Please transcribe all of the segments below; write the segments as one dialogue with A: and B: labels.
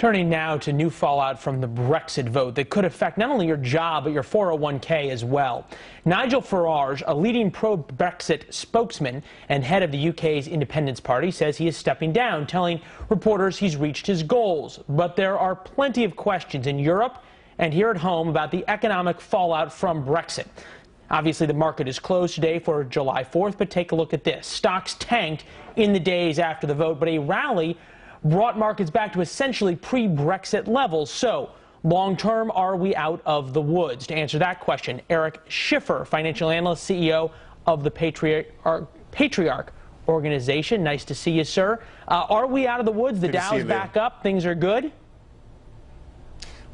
A: Turning now to new fallout from the Brexit vote that could affect not only your job, but your 401k as well. Nigel Farage, a leading pro-Brexit spokesman and head of the UK's Independence Party, says he is stepping down, telling reporters he's reached his goals. But there are plenty of questions in Europe and here at home about the economic fallout from Brexit. Obviously, the market is closed today for July 4th, but take a look at this. Stocks tanked in the days after the vote, but a rally brought markets back to essentially pre-Brexit levels. So, long-term, are we out of the woods? To answer that question, Eric Schiffer, financial analyst, CEO of the Patriarch organization. Nice to see you, sir. Are we out of the woods? The Dow's back up. Things are good?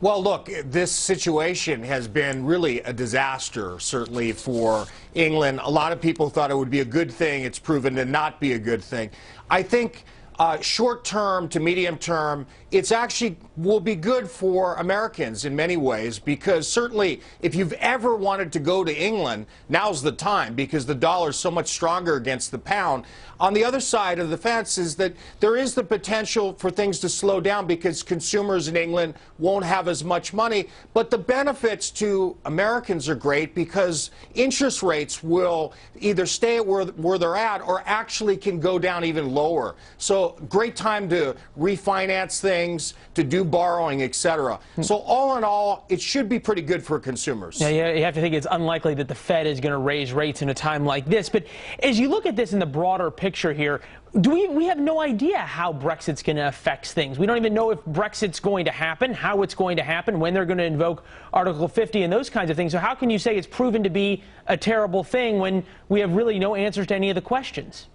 B: Well, look, this situation has been really a disaster, certainly for England. A lot of people thought it would be a good thing. It's proven to not be a good thing. I think short term to medium term, it's actually will be good for Americans in many ways, because certainly if you've ever wanted to go to England, now's the time, because the dollar is so much stronger against the pound. On the other side of the fence is that there is the potential for things to slow down because consumers in England won't have as much money. But the benefits to Americans are great because interest rates will either stay at where they're at or actually can go down even lower. So great time to refinance things, to do borrowing, etc. So all in all, it should be pretty good for consumers.
A: Yeah, you have to think it's unlikely that the Fed is going to raise rates in a time like this. But as you look at this in the broader picture here, we have no idea how Brexit's going to affect things. We don't even know if Brexit's going to happen, how it's going to happen, when they're going to invoke Article 50 and those kinds of things. So how can you say it's proven to be a terrible thing when we have really no answers to any of the questions?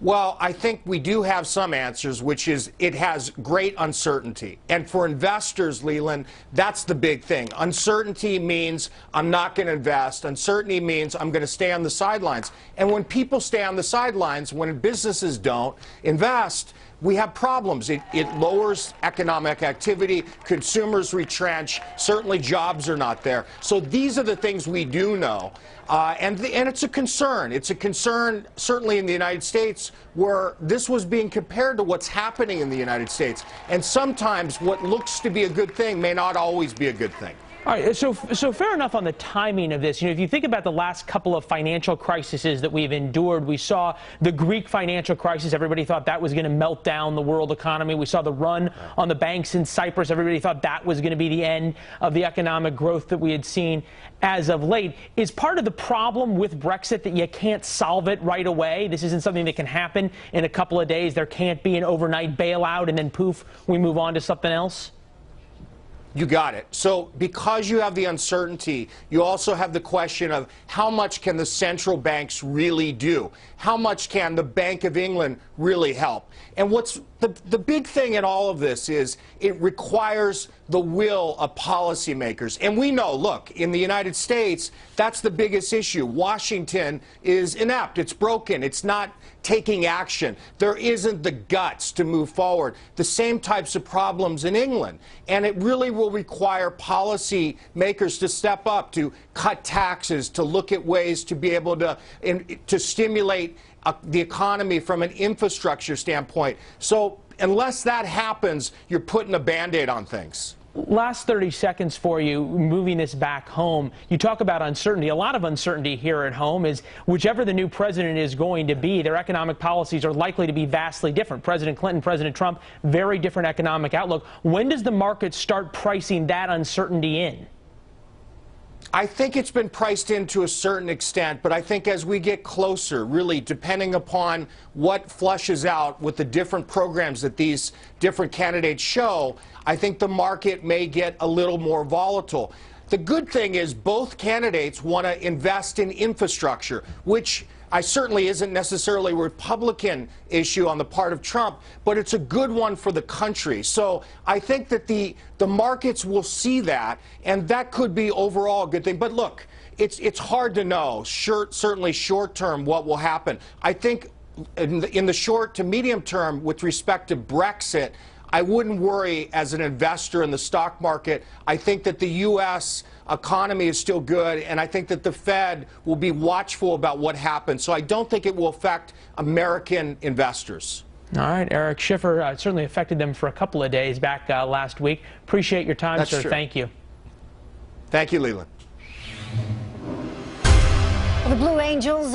B: Well, I think we do have some answers, which is it has great uncertainty. And for investors, Leland, that's the big thing. Uncertainty means I'm not going to invest. Uncertainty means I'm going to stay on the sidelines. And when people stay on the sidelines, when businesses don't invest, we have problems. It lowers economic activity. Consumers retrench. Certainly jobs are not there. So these are the things we do know. And it's a concern. It's a concern certainly in the United States, where this was being compared to what's happening in the United States. And sometimes what looks to be a good thing may not always be a good thing.
A: All right, so fair enough on the timing of this. You know, if you think about the last couple of financial crises that we've endured, we saw the Greek financial crisis. Everybody thought that was going to melt down the world economy. We saw the run on the banks in Cyprus. Everybody thought that was going to be the end of the economic growth that we had seen as of late. Is part of the problem with Brexit that you can't solve it right away? This isn't something that can happen in a couple of days. There can't be an overnight bailout and then poof, we move on to something else?
B: You got it. So because you have the uncertainty, you also have the question of how much can the central banks really do? How much can the Bank of England really help? And what's the big thing in all of this is it requires the will of policymakers. And we know, look, in the United States, that's the biggest issue. Washington is inept. It's broken. It's not taking action. There isn't the guts to move forward. The same types of problems in England. And it really will require policymakers to step up, to cut taxes, to look at ways to be able to stimulate the economy from an infrastructure standpoint. So unless that happens, you're putting a Band-Aid on things.
A: Last 30 seconds for you, moving this back home. You talk about uncertainty. A lot of uncertainty here at home is whichever the new president is going to be, their economic policies are likely to be vastly different. President Clinton, President Trump, very different economic outlook. When does the market start pricing that uncertainty in?
B: I think it's been priced in to a certain extent, but I think as we get closer, really depending upon what flushes out with the different programs that these different candidates show, I think the market may get a little more volatile. The good thing is both candidates want to invest in infrastructure, which certainly isn't necessarily a Republican issue on the part of Trump, but it's a good one for the country. So I think that the markets will see that, and that could be overall a good thing. But look, it's hard to know, certainly short term, what will happen. I think in the short to medium term, with respect to Brexit, I wouldn't worry as an investor in the stock market. I think that the U.S. economy is still good, and I think that the Fed will be watchful about what happens. So I don't think it will affect American investors.
A: All right, Eric Schiffer, certainly affected them for a couple of days back last week. Appreciate your time, sir.
B: True.
A: Thank you.
B: Thank you, Leland.
C: The Blue Angels